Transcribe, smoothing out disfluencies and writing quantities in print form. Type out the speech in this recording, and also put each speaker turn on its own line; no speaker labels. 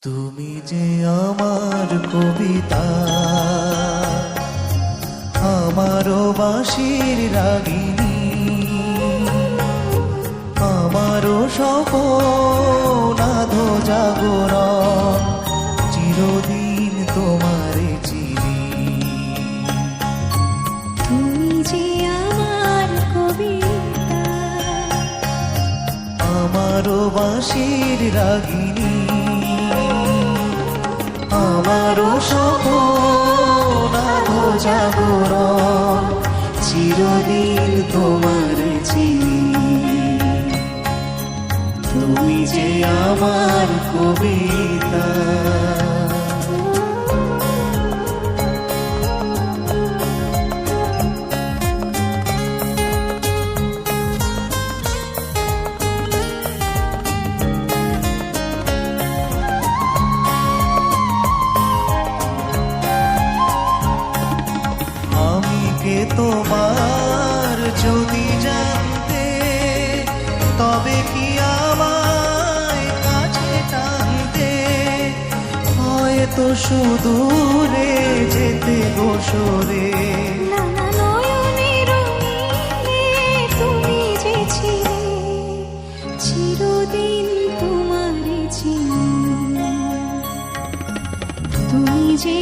তুমি যে আমার কবিতা, আমারও বাঁশির রাগিনী, আমারও স্বপ্ন আধো জাগরণ, চিরদিন তোমারে চিনি।
তুমি যে আমার কবিতা,
আমারও বাঁশির রাগিনী, আমারও স্বপ্ন আধো জাগরণ, চিরদিন তোমারে চিনি। তুমি যে আমার কবিতা। আমি কে তোমার যদি জানতে, তবে কি আমায় কাছে টানতে, হয়তো সুদূরে যেতে গোসরে।
নানা নয়নের নীলে তুমি যে ছিলে, চিরদিন তোমারে চিনি। তুমি যে